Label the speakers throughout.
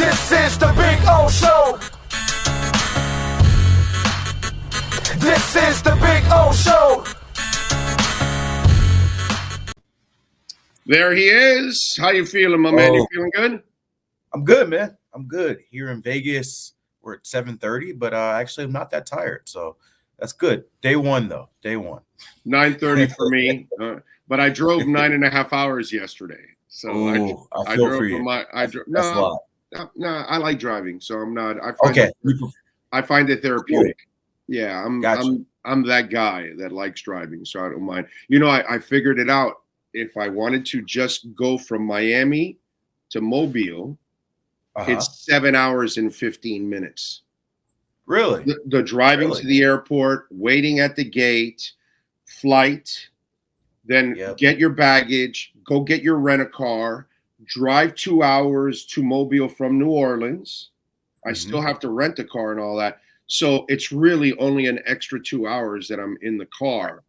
Speaker 1: This is the Big O Show. This is the Big O Show.
Speaker 2: There he is. How you feeling, my man? You feeling good?
Speaker 3: I'm good, man. I'm good. Here in Vegas, we're at 7:30, but actually I'm not that tired, so that's good. Day one, though. Day one.
Speaker 2: 9:30 for me, but I drove 9.5 hours yesterday. So
Speaker 3: I feel for you. That's a lot.
Speaker 2: No, I like driving, so I'm not. I find it therapeutic. Cool. Yeah, I'm that guy that likes driving, so I don't mind. You know, I figured it out. If I wanted to just go from Miami to Mobile, it's 7 hours and 15 minutes.
Speaker 3: Really?
Speaker 2: The driving to the airport, waiting at the gate, flight, then get your baggage, go get your rent-a-car, drive 2 hours to Mobile from New Orleans. I still have to rent a car and all that. So it's really only an extra 2 hours that I'm in the car.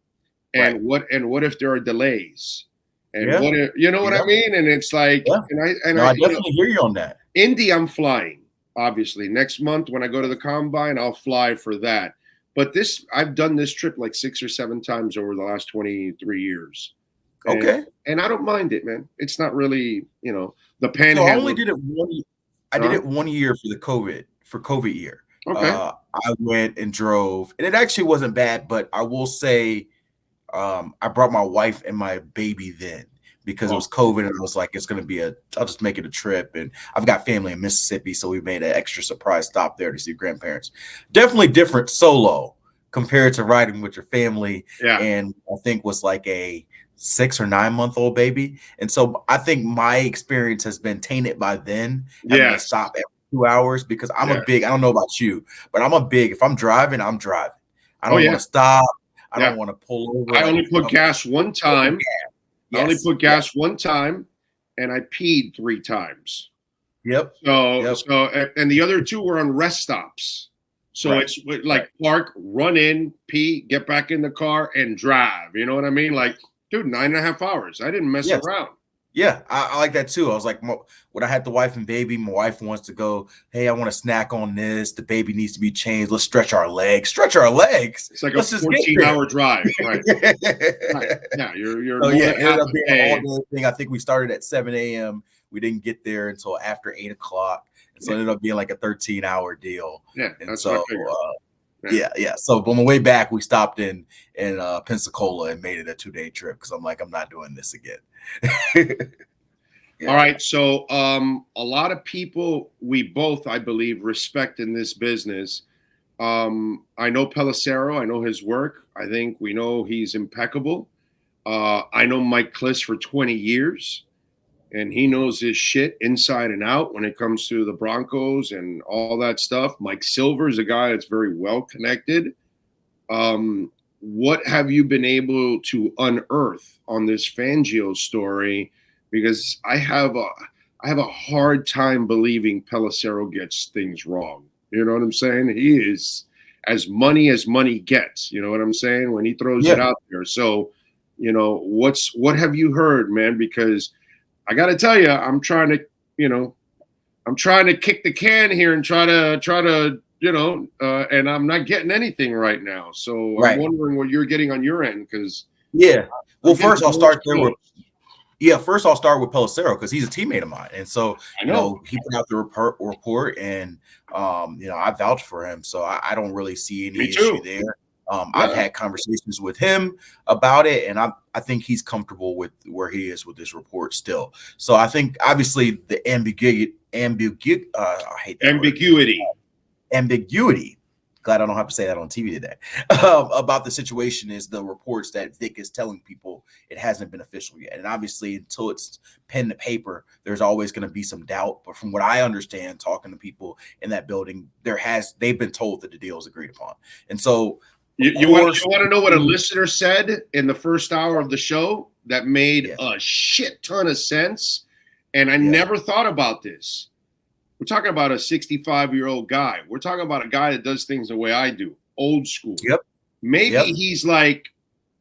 Speaker 2: And what if there are delays? And what if, you know what I mean? And it's like, I
Speaker 3: definitely hear you on that.
Speaker 2: Indy, I'm flying. Obviously, next month when I go to the combine, I'll fly for that. But I've done this trip like 6 or 7 times over the last 23 years. And I don't mind it, man. It's not really, the panhandle.
Speaker 3: So I only did it one. I did it 1 year for the COVID year.
Speaker 2: Okay.
Speaker 3: I went and drove, and it actually wasn't bad. But I will say, I brought my wife and my baby then because it was COVID, and I was like, it's going to be I'll just make it a trip. And I've got family in Mississippi, so we made an extra surprise stop there to see grandparents. Definitely different solo compared to riding with your family.
Speaker 2: Yeah.
Speaker 3: And I think was like a 6 or 9 month old baby. And so I think my experience has been tainted by then. Having to stop every 2 hours because I'm I don't know about you, but if I'm driving, I'm driving. I don't want to stop. I don't want to pull over.
Speaker 2: I only put gas one time. I only put gas one time, and I peed 3 times.
Speaker 3: Yep.
Speaker 2: So, and the other 2 were on rest stops. So it's like park, run in, pee, get back in the car, and drive. You know what I mean? Like, dude, 9.5 hours. I didn't mess around.
Speaker 3: Yeah, I like that too. I was like, when I had the wife and baby, my wife wants to go, hey, I want to snack on this. The baby needs to be changed. Let's stretch our legs. Stretch our legs.
Speaker 2: It's like a 14-hour drive. Right. Yeah, you're
Speaker 3: it ended up being an all-day thing. I think we started at 7 a.m. We didn't get there until after 8 o'clock. And so it ended up being like a 13-hour deal.
Speaker 2: Yeah,
Speaker 3: and
Speaker 2: that's
Speaker 3: so,
Speaker 2: what I figured.
Speaker 3: So on the way back, we stopped in Pensacola and made it a 2-day trip because I'm like, I'm not doing this again.
Speaker 2: All right. So a lot of people we both, I believe, respect in this business. I know Pelissero. I know his work. I think we know he's impeccable. I know Mike Kliss for 20 years. And he knows his shit inside and out when it comes to the Broncos and all that stuff. Mike Silver is a guy that's very well connected. What have you been able to unearth on this Fangio story? Because I have a hard time believing Pelissero gets things wrong. You know what I'm saying? He is as money gets. You know what I'm saying? When he throws it out there. So, what have you heard, man? Because I got to tell you, I'm trying to kick the can here and try to, and I'm not getting anything right now. So I'm wondering what you're getting on your end. Cause
Speaker 3: well, first I'll start with Pelissero because he's a teammate of mine. And so, he put out the report and, I vouched for him. So I don't really see any issue there. I've had conversations with him about it, and I think he's comfortable with where he is with this report still. So I think obviously the ambiguity. Glad I don't have to say that on TV today. About the situation is the reports that Vic is telling people it hasn't been official yet, and obviously until it's pen to paper, there's always going to be some doubt. But from what I understand, talking to people in that building, they've been told that the deal is agreed upon, and so.
Speaker 2: You want to know what a listener said in the first hour of the show that made a shit ton of sense? And I never thought about this. We're talking about a 65-year-old guy. We're talking about a guy that does things the way I do, old school. Maybe he's like,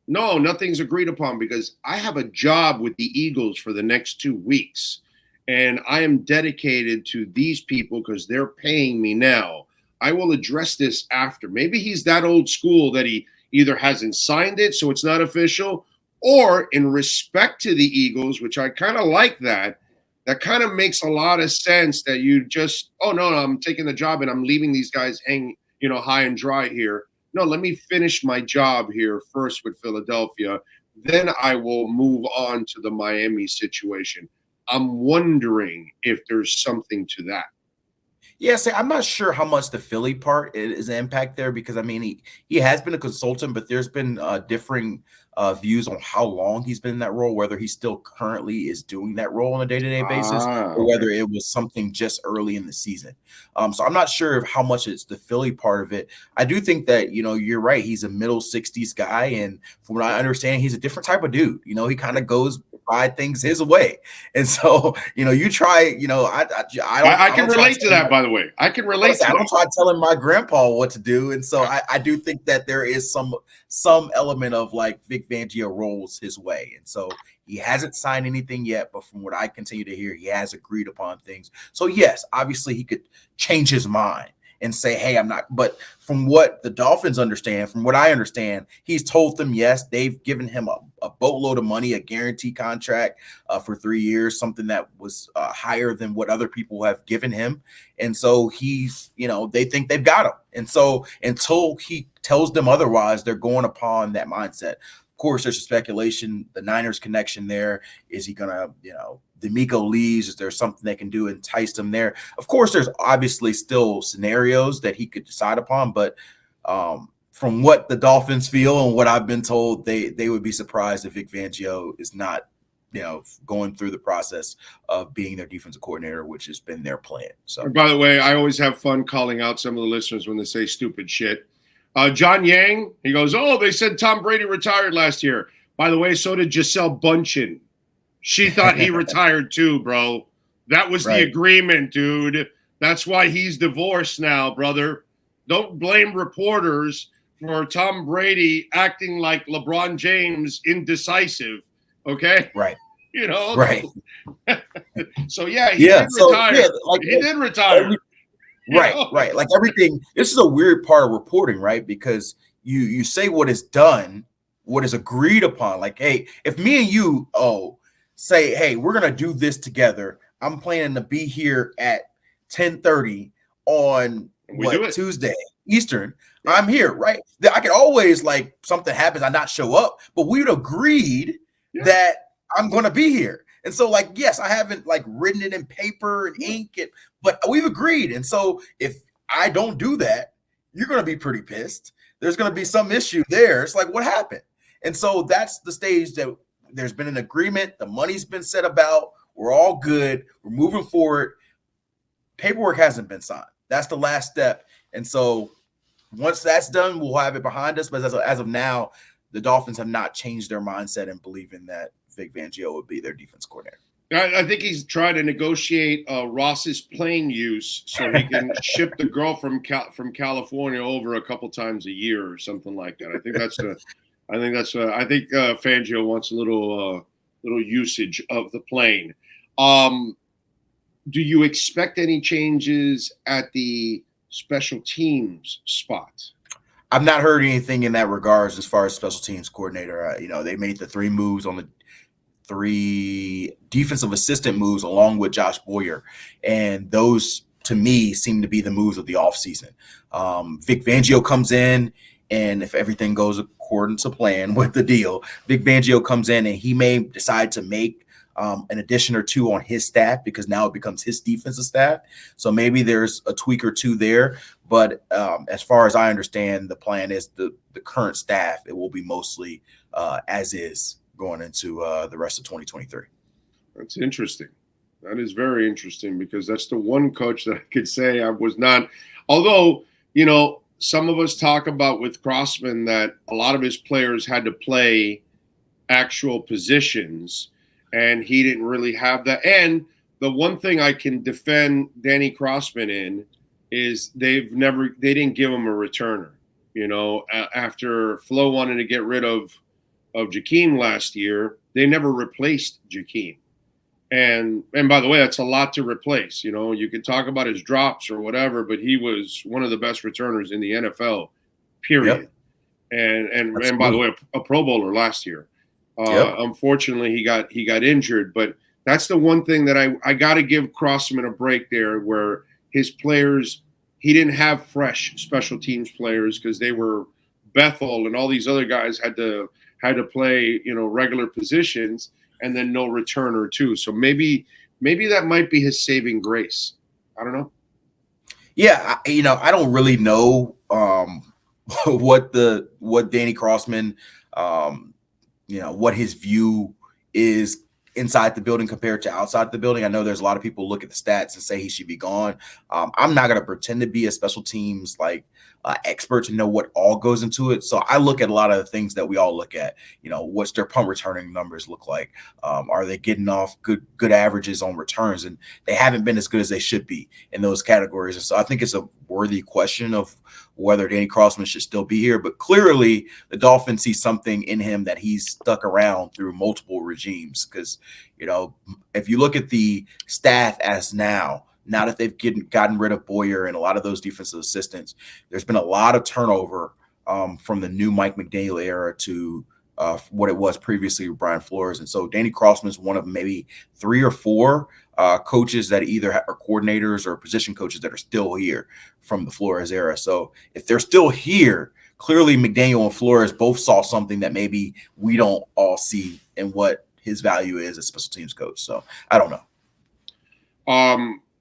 Speaker 2: no, nothing's agreed upon because I have a job with the Eagles for the next 2 weeks. and I am dedicated to these people because they're paying me now. I will address this after. Maybe he's that old school that he either hasn't signed it, so it's not official, or in respect to the Eagles, which I kind of like that. That kind of makes a lot of sense that you just, oh, no, I'm taking the job and I'm leaving these guys hang, high and dry here. No, let me finish my job here first with Philadelphia. Then I will move on to the Miami situation. I'm wondering if there's something to that.
Speaker 3: Yeah, I'm not sure how much the Philly part is an impact there because, I mean, he has been a consultant, but there's been differing views on how long he's been in that role, whether he still currently is doing that role on a day-to-day basis or whether it was something just early in the season. So I'm not sure of how much it's the Philly part of it. I do think that, you're right. He's a middle 60s guy, and from what I understand, he's a different type of dude. He kind of goes by things his way. And so, you try,
Speaker 2: I can relate to that, by the way. I can relate to that.
Speaker 3: I don't try telling my grandpa what to do. And so I do think that there is some element of like Vic Fangio rolls his way. And so he hasn't signed anything yet, but from what I continue to hear, he has agreed upon things. So yes, obviously he could change his mind and say, hey, I'm not. But from what the Dolphins understand, from what I understand, he's told them, yes, they've given him a boatload of money, a guarantee contract for 3 years, something that was higher than what other people have given him. And so he's, they think they've got him. And so until he tells them otherwise, they're going upon that mindset. Of course, there's a speculation, the Niners connection there. Is he going to, D'Amico leaves? Is there something they can do to entice them there? Of course, there's obviously still scenarios that he could decide upon, but from what the Dolphins feel and what I've been told, they would be surprised if Vic Fangio is not, going through the process of being their defensive coordinator, which has been their plan. So,
Speaker 2: by the way, I always have fun calling out some of the listeners when they say stupid shit. John Yang, he goes, oh, they said Tom Brady retired last year. By the way, so did Gisele Bündchen. She thought he retired too, bro. That was the agreement, dude. That's why he's divorced now, brother. Don't blame reporters for Tom Brady acting like LeBron James indecisive, okay?
Speaker 3: Right.
Speaker 2: Right. So, yeah, he did retire. Yeah, he did retire.
Speaker 3: Right. Like everything, this is a weird part of reporting, right? Because you say what is done, what is agreed upon. Like, hey, if me and you, say, hey, we're going to do this together. I'm planning to be here at 10:30 on Tuesday, Eastern. Yeah. I'm here, right? I could always, like, something happens, I not show up, but we'd agreed that I'm going to be here. And so, like, yes, I haven't, like, written it in paper and ink, but we've agreed. And so if I don't do that, you're going to be pretty pissed. There's going to be some issue there. It's like, what happened? And so that's the stage that there's been an agreement. The money's been set about. We're all good. We're moving forward. Paperwork hasn't been signed. That's the last step. And so once that's done, we'll have it behind us. But as of now, the Dolphins have not changed their mindset in believing that Vic Fangio would be their defense coordinator.
Speaker 2: I think he's trying to negotiate Ross's plane use so he can ship the girl from California over a couple times a year or something like that. I think Fangio wants a little usage of the plane. Do you expect any changes at the special teams spot?
Speaker 3: I've not heard anything in that regards as far as special teams coordinator. They made the 3 moves on the 3 defensive assistant moves along with Josh Boyer, and those to me seem to be the moves of the offseason. Vic Fangio comes in, and if everything goes according to plan with the deal, Vic Fangio comes in and he may decide to make an addition or 2 on his staff because now it becomes his defensive staff. So maybe there's a tweak or 2 there. But as far as I understand, the plan is the current staff, it will be mostly as is going into the rest of 2023.
Speaker 2: That's interesting. That is very interesting because that's the one coach that I could say I was not. Although, some of us talk about with Crossman that a lot of his players had to play actual positions, and he didn't really have that. And the one thing I can defend Danny Crossman in is they didn't give him a returner. After Flo wanted to get rid of Jakeem last year, they never replaced Jakeem. And by the way, that's a lot to replace. You know, you can talk about his drops or whatever, but he was one of the best returners in the NFL, period. Yep. And by the way, a Pro Bowler last year. Unfortunately, he got injured, but that's the one thing that I got to give Crossman a break there, where his players, he didn't have fresh special teams players because they were Bethel and all these other guys had to play, you know, regular positions, and then no returner too. So maybe that might be his saving grace. I don't know.
Speaker 3: Yeah, you know, I don't really know what Danny Crossman, you know, what his view is inside the building compared to outside the building. I know there's a lot of people look at the stats and say he should be gone. I'm not going to pretend to be a special teams expert to know what all goes into it. So I look at a lot of the things that we all look at. You know, what's their punt returning numbers look like? Are they getting off good averages on returns? And they haven't been as good as they should be in those categories. And so I think it's a worthy question of whether Danny Crossman should still be here. But clearly the Dolphins see something in him that he's stuck around through multiple regimes. Because, you know, if you look at the staff as now that they've gotten rid of Boyer and a lot of those defensive assistants, there's been a lot of turnover from the new Mike McDaniel era to what it was previously with Brian Flores. And so Danny Crossman is one of maybe 3 or 4 coaches that either are coordinators or position coaches that are still here from the Flores era. So if they're still here, clearly McDaniel and Flores both saw something that maybe we don't all see in what his value is as special teams coach. So I don't know.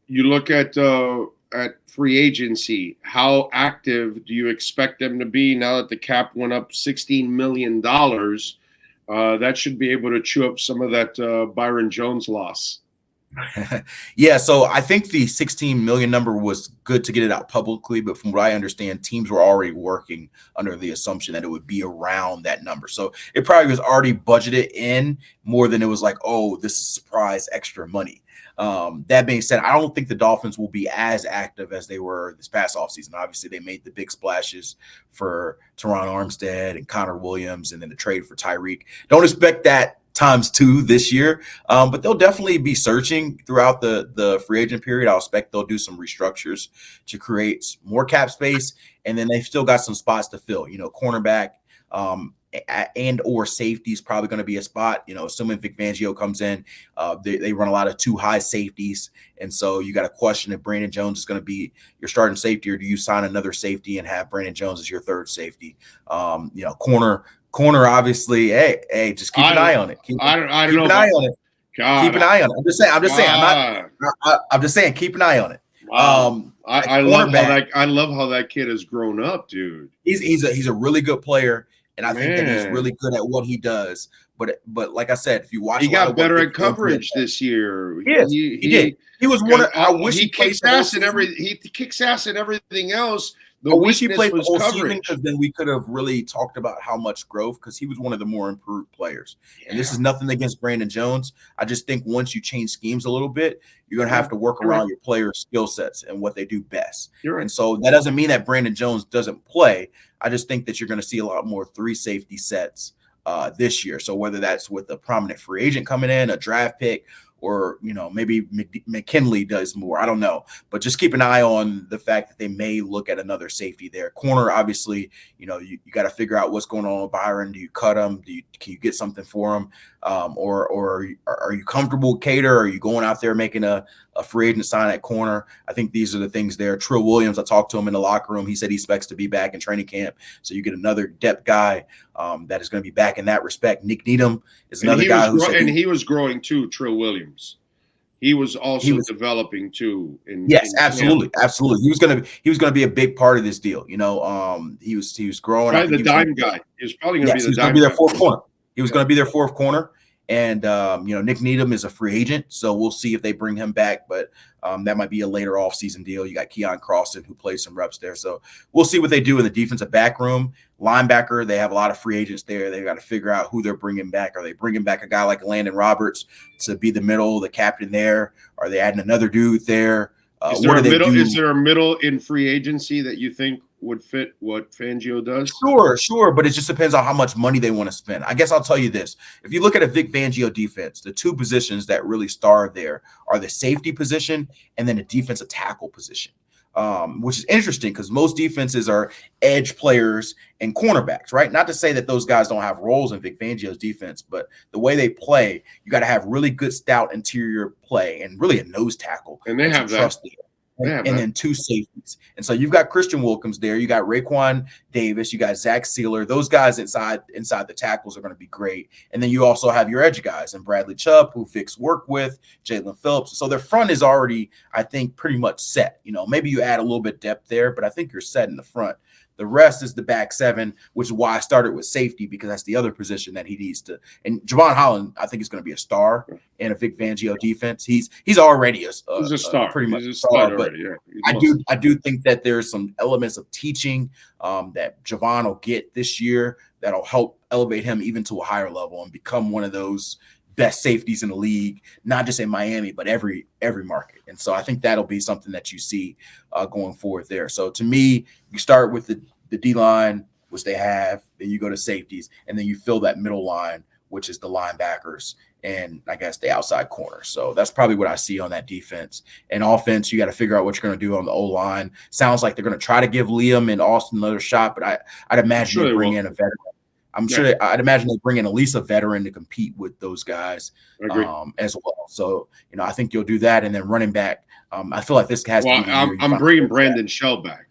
Speaker 2: You look at free agency. How active do you expect them to be now that the cap went up $16 million? That should be able to chew up some of that Byron Jones loss.
Speaker 3: Yeah, so I think the 16 million number was good to get it out publicly, but from what I understand, teams were already working under the assumption that it would be around that number. So it probably was already budgeted in more than it was like, oh, this is surprise extra money. That being said, I don't think the Dolphins will be as active as they were this past offseason. Obviously, they made the big splashes for Teron Armstead and Connor Williams and then the trade for Tyreek. Don't expect that ×2 this year, but they'll definitely be searching throughout the free agent period. I'll expect they'll do some restructures to create more cap space, and then they've still got some spots to fill. You know, cornerback and or safety is probably going to be a spot. You know, assuming Vic Fangio comes in, they run a lot of 2 high safeties, and so you got to question if Brandon Jones is going to be your starting safety, or do you sign another safety and have Brandon Jones as your third safety? You know, corner, obviously. Hey, just keep an eye on it. Keep an eye on it. Keep an eye on it. I'm just saying. Keep an eye on it.
Speaker 2: Wow. I love how that kid has grown up, dude.
Speaker 3: He's a really good player, and I think that he's really good at what he does. But like I said, if you watch,
Speaker 2: he got better at coverage this year.
Speaker 3: He did. He was one. I wish
Speaker 2: he kicks ass in He kicks ass in everything else.
Speaker 3: I wish he played the whole season, because then we could have really talked about how much growth, because he was one of the more improved players. Yeah. And this is nothing against Brandon Jones. I just think once you change schemes a little bit, you're going to have to work around your players' skill sets and what they do best. And so that doesn't mean that Brandon Jones doesn't play. I just think that you're going to see a lot more 3 safety sets this year. So whether that's with a prominent free agent coming in, a draft pick, or, you know, maybe McKinley does more. I don't know. But just keep an eye on the fact that they may look at another safety there. Corner, obviously, you know, you got to figure out what's going on with Byron. Do you cut him? Can you get something for him? Or are you comfortable with Cater? Are you going out there making a free agent sign at corner? I think these are the things there. Trill Williams, I talked to him in the locker room. He said he expects to be back in training camp. So you get another depth guy that is going to be back in that respect. Nick Needham is another guy
Speaker 2: he was growing too, Trill Williams. He was also developing too.
Speaker 3: Absolutely. He was gonna be a big part of this deal. You know, he was growing.
Speaker 2: Probably the dime guy. He was probably going to be the dime
Speaker 3: guy. Their fourth corner. He was going to be their fourth corner. And, you know, Nick Needham is a free agent, so we'll see if they bring him back. But that might be a later offseason deal. You got Keon Crossan, who plays some reps there. So we'll see what they do in the defensive back room. Linebacker, they have a lot of free agents there. They've got to figure out who they're bringing back. Are they bringing back a guy like Landon Roberts to be the middle, the captain there? Are they adding another dude there?
Speaker 2: Is there a middle in free agency that you think would fit what Fangio does?
Speaker 3: Sure, but it just depends on how much money they want to spend. I guess I'll tell you this. If you look at a Vic Fangio defense, the two positions that really star there are the safety position and then the defensive tackle position, which is interesting because most defenses are edge players and cornerbacks, right? Not to say that those guys don't have roles in Vic Fangio's defense, but the way they play, you got to have really good stout interior play and really a nose tackle.
Speaker 2: And they have that.
Speaker 3: And then two safeties. And so you've got Christian Wilkins there. You got Raekwon Davis. You got Zach Sealer. Those guys inside the tackles are going to be great. And then you also have your edge guys and Bradley Chubb, who Vic's worked with, Jalen Phillips. So their front is already, I think, pretty much set. Maybe you add a little bit depth there, but I think you're set in the front. The rest is the back seven, which is why I started with safety, because that's the other position that he needs to. And Javon Holland, I think, is going to be a star in a Vic Fangio defense. He's already a star, pretty much a star. But I do think that there's some elements of teaching that Javon will get this year that'll help elevate him even to a higher level and become one of those best safeties in the league, not just in Miami, but every market. And so I think that'll be something that you see going forward there. So to me, you start with the D-line, which they have, then you go to safeties, and then you fill that middle line, which is the linebackers and I guess the outside corner. So that's probably what I see on that defense. And offense, you got to figure out what you're going to do on the O-line. Sounds like they're going to try to give Liam and Austin another shot, but I'd imagine they bring in a veteran. I'd imagine they bring in at least a veteran to compete with those guys as well. So, I think you'll do that. And then running back, I feel like this has to be
Speaker 2: I'm bringing Brandon Shell back.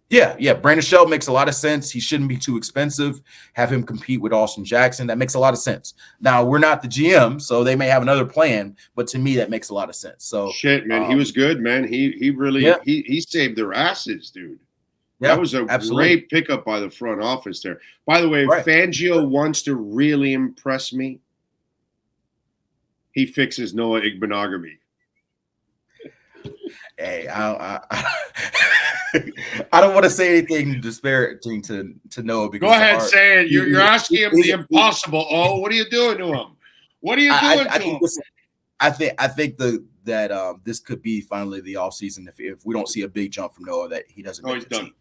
Speaker 3: Yeah. Brandon Shell makes a lot of sense. He shouldn't be too expensive. Have him compete with Austin Jackson. That makes a lot of sense. Now, we're not the GM, so they may have another plan, but to me, that makes a lot of sense. So
Speaker 2: shit, man, he was good, man. He really he saved their asses, dude. That was a great pickup by the front office there. By the way, if Fangio wants to really impress me, he fixes Noah Igbinoghene.
Speaker 3: Hey, I don't want to say anything disparaging to Noah. Because
Speaker 2: go ahead, say it. You're asking him the impossible. Oh, what are you doing to him? What are you doing to him?
Speaker 3: I think that this could be finally the offseason if we don't see a big jump from Noah that he doesn't make the team.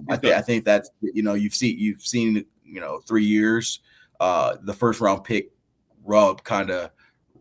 Speaker 3: I think that's you've seen 3 years. The first round pick kind of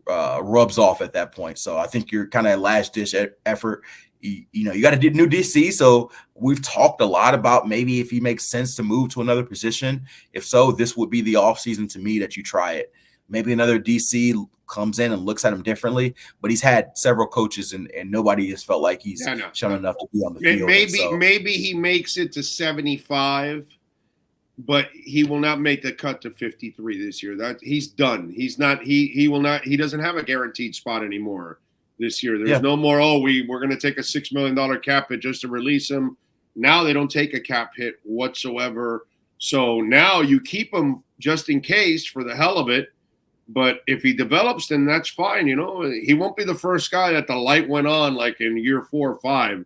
Speaker 3: rubs off at that point. So I think you're kind of last ditch effort. You got to do new DC. So we've talked a lot about maybe if he makes sense to move to another position. If so, this would be the offseason to me that you try it. Maybe another DC comes in and looks at him differently, but he's had several coaches and nobody has felt like he's shown enough to be on the field.
Speaker 2: Maybe he makes it to 75, but he will not make the cut to 53 this year. That he's done. He's not. He will not. He doesn't have a guaranteed spot anymore this year. There's no more. Oh, we're going to take a $6 million cap hit just to release him. Now they don't take a cap hit whatsoever. So now you keep him just in case for the hell of it. But if he develops, then that's fine. He won't be the first guy that the light went on like in year 4 or 5.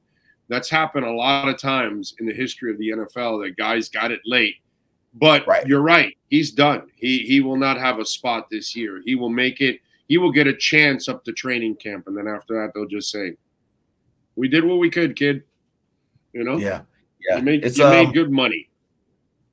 Speaker 2: That's happened a lot of times in the history of the NFL that guys got it late. But you're right. He's done. He will not have a spot this year. He will make it. He will get a chance up to training camp. And then after that, they'll just say, we did what we could, kid.
Speaker 3: Yeah.
Speaker 2: You made good money.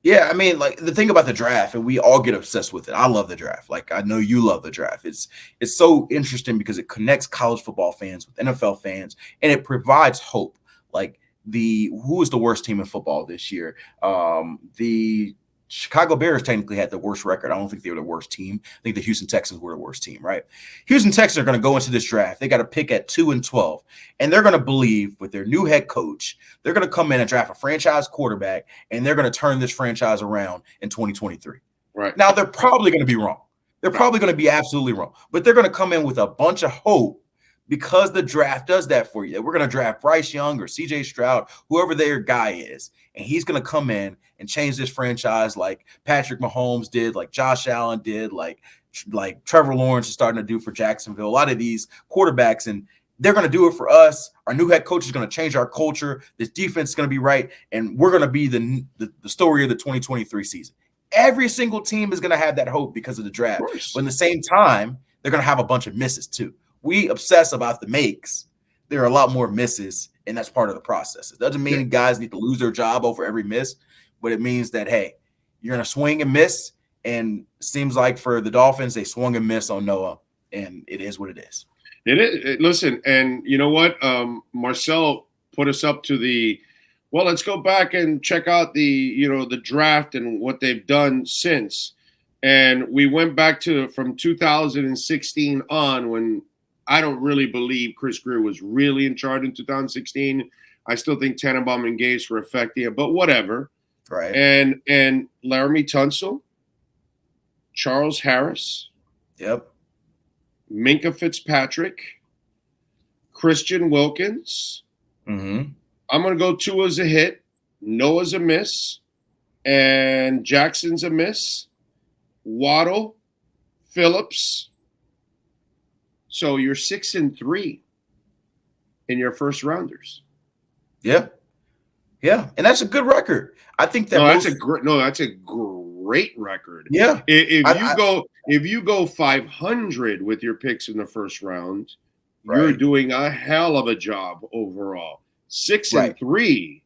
Speaker 3: Yeah, I mean, like the thing about the draft, and we all get obsessed with it. I love the draft. Like I know you love the draft. It's so interesting because it connects college football fans with NFL fans, and it provides hope. Like who is the worst team in football this year? The Chicago Bears technically had the worst record. I don't think they were the worst team. I think the Houston Texans were the worst team, right? Houston Texans are going to go into this draft. They got to pick at 2 and 12, and they're going to believe with their new head coach, they're going to come in and draft a franchise quarterback, and they're going to turn this franchise around in 2023.
Speaker 2: Right.
Speaker 3: Now, they're probably going to be wrong. They're probably going to be absolutely wrong, but they're going to come in with a bunch of hope because the draft does that for you. We're going to draft Bryce Young or CJ Stroud, whoever their guy is, and he's going to come in and change this franchise like Patrick Mahomes did, like Josh Allen did, like Trevor Lawrence is starting to do for Jacksonville. A lot of these quarterbacks, and they're going to do it for us. Our new head coach is going to change our culture. This defense is going to be right, and we're going to be the story of the 2023 season. Every single team is going to have that hope because of the draft. But at the same time, they're going to have a bunch of misses too. We obsess about the makes. There are a lot more misses and that's part of the process. It doesn't mean guys need to lose their job over every miss, but it means that, hey, you're going to swing and miss, and it seems like for the Dolphins, they swung and missed on Noah, and it is what it is.
Speaker 2: It is. Listen, and you know what? Marcel put us up to the – well, let's go back and check out the draft and what they've done since. And we went back to from 2016 on, when I don't really believe Chris Grier was really in charge in 2016. I still think Tannenbaum and Gase were affecting it, but whatever.
Speaker 3: Right.
Speaker 2: And Laramie Tunsil, Charles Harris.
Speaker 3: Yep.
Speaker 2: Minka Fitzpatrick, Christian Wilkins.
Speaker 3: Mm-hmm.
Speaker 2: I'm going to go Tua's a hit, Noah's a miss, and Jackson's a miss. Waddle, Phillips. So you're 6-3 in your first rounders.
Speaker 3: Yeah. Yeah. And that's a good record. I think that
Speaker 2: that's a great record.
Speaker 3: Yeah.
Speaker 2: If you go 500 with your picks in the first round, you're doing a hell of a job overall. 6-3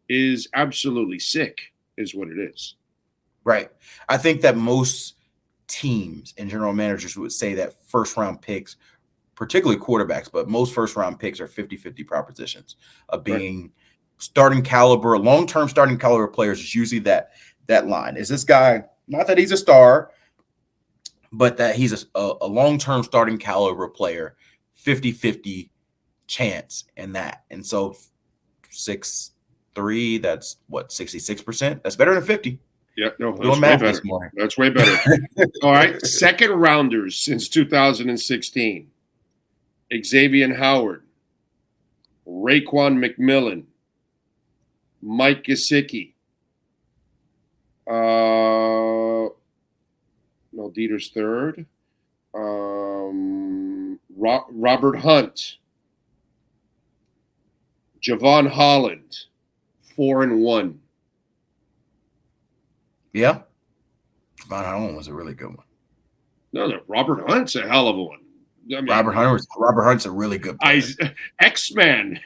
Speaker 2: is absolutely sick, is what it is.
Speaker 3: Right. I think that most teams and general managers would say that first round picks, particularly quarterbacks, but most first round picks are 50-50 propositions of being starting caliber, long-term starting caliber players. Is usually that line. Is this guy, not that he's a star, but that he's a long-term starting caliber player, 50-50 chance in that. And so 6-3, that's what, 66%? That's better than 50.
Speaker 2: Yeah, no, that's way better. That's way better. All right, second rounders since 2016. Xavier Howard, Raekwon McMillan, Mike Gesicki. No, Dieter's third. Robert Hunt, Javon Holland, 4-1.
Speaker 3: Yeah. Javon Holland was a really good one.
Speaker 2: No, Robert Hunt's a hell of a one. I mean,
Speaker 3: Robert Hunt's a really good player.
Speaker 2: X-Man.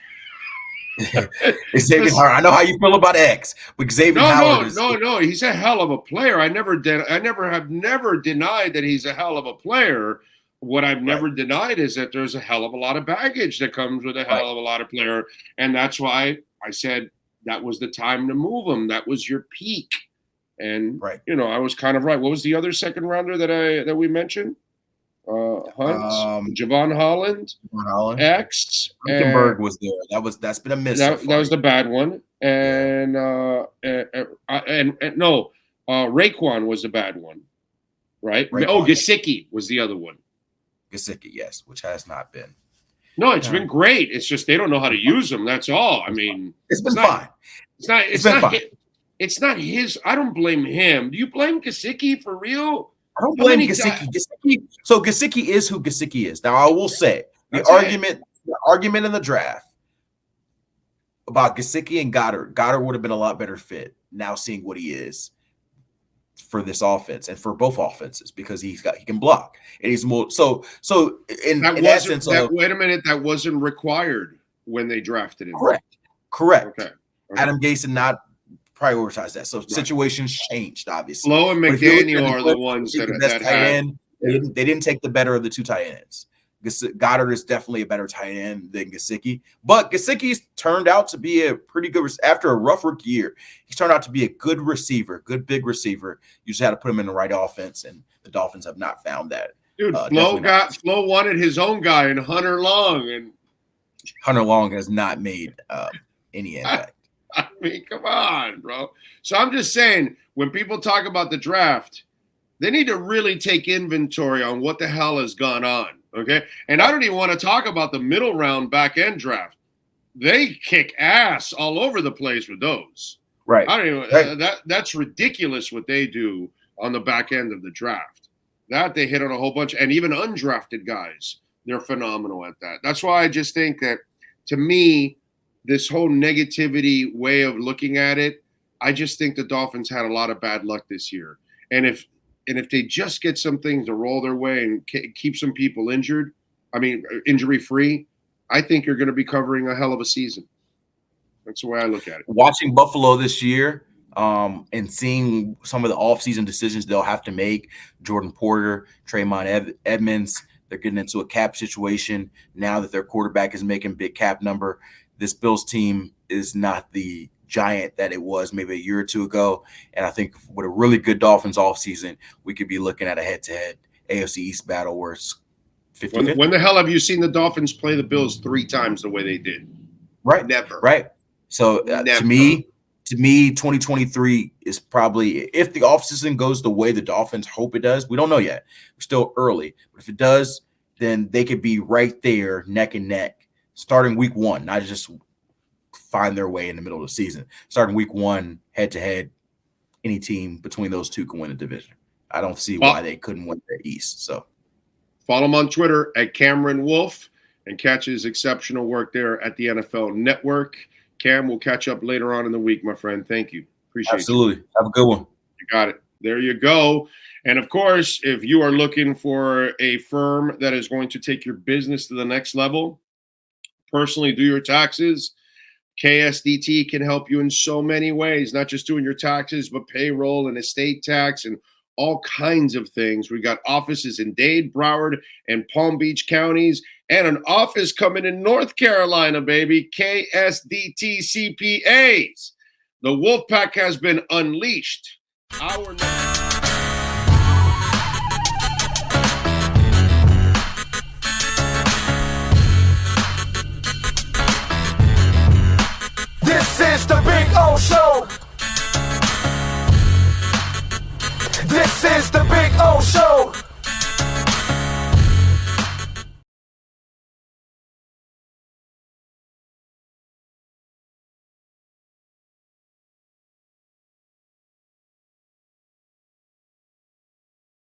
Speaker 3: Xavier Howard. I know how you feel about X, but Xavier Howard
Speaker 2: No, he's a hell of a player. I never denied that he's a hell of a player. What I've never denied is that there's a hell of a lot of baggage that comes with a hell of a lot of player, and that's why I said that was the time to move him. That was your peak. And I was kind of right. What was the other second rounder that we mentioned? Hunt, Javon Holland, X,
Speaker 3: Pembroke was there. That's been a miss.
Speaker 2: That was the bad one. And Raekwon was the bad one, right? Gesicki was the other one.
Speaker 3: Gesicki, yes, which has not been.
Speaker 2: No, it's been great. It's just they don't know how to use them. That's all. I mean,
Speaker 3: it's been fine.
Speaker 2: It's not his. I don't blame him. Do you blame Gesicki for real?
Speaker 3: I don't blame Gesicki. So Gesicki is who Gesicki is. Now I will say the argument in the draft about Gesicki and Goddard would have been a lot better fit. Now seeing what he is for this offense and for both offenses, because he can block and he's more so in that sense.
Speaker 2: Wait a minute, that wasn't required when they drafted him.
Speaker 3: Correct.
Speaker 2: Okay.
Speaker 3: Adam Gase did not prioritize that. So situations changed, obviously.
Speaker 2: Flo and McDaniel are the ones that
Speaker 3: had. They didn't take the better of the two tight ends. Goddard is definitely a better tight end than Gesicki, but Gesicki's turned out to be a pretty good after a rough rookie year. He's turned out to be a good receiver, good big receiver. You just had to put him in the right offense, and the Dolphins have not found that.
Speaker 2: Dude, Flo wanted his own guy in Hunter Long, and
Speaker 3: Hunter Long has not made any impact.
Speaker 2: I mean, come on, bro. So I'm just saying, when people talk about the draft, they need to really take inventory on what the hell has gone on, okay? And I don't even want to talk about the middle round back end draft. They kick ass all over the place with those.
Speaker 3: Right.
Speaker 2: I don't even that's ridiculous what they do on the back end of the draft. That they hit on a whole bunch, and even undrafted guys, they're phenomenal at that. That's why I just think that, to me, this whole negativity way of looking at it, I just think the Dolphins had a lot of bad luck this year. And if they just get some things to roll their way and keep some people injury-free, I think you're going to be covering a hell of a season. That's the way I look at it.
Speaker 3: Watching Buffalo this year, and seeing some of the offseason decisions they'll have to make, Jordan Porter, Traymon Edmonds, they're getting into a cap situation now that their quarterback is making big cap number. This Bills team is not the giant that it was maybe a year or two ago. And I think with a really good Dolphins offseason, we could be looking at a head-to-head AFC East battle where it's 50-50.
Speaker 2: When the hell have you seen the Dolphins play the Bills 3 times the way they did?
Speaker 3: Right.
Speaker 2: Never.
Speaker 3: Right. So to me, 2023 is probably, if the offseason goes the way the Dolphins hope it does, we don't know yet. We're still early. But if it does, then they could be right there neck and neck starting week 1, not just find their way in the middle of the season. Starting week 1, head-to-head, any team between those two can win a division. I don't see why they couldn't win the East. So
Speaker 2: follow him on Twitter at Cameron Wolfe and catch his exceptional work there at the NFL Network. Cam, we'll catch up later on in the week, my friend. Thank you. Appreciate it.
Speaker 3: Absolutely. Have a good one.
Speaker 2: You got it. There you go. And, of course, if you are looking for a firm that is going to take your business to the next level, personally do your taxes, KSDT can help you in so many ways, not just doing your taxes, but payroll and estate tax and all kinds of things. We got offices in Dade, Broward, and Palm Beach counties, and an office coming in North Carolina, baby. KSDT CPAs. The Wolfpack has been unleashed. Our next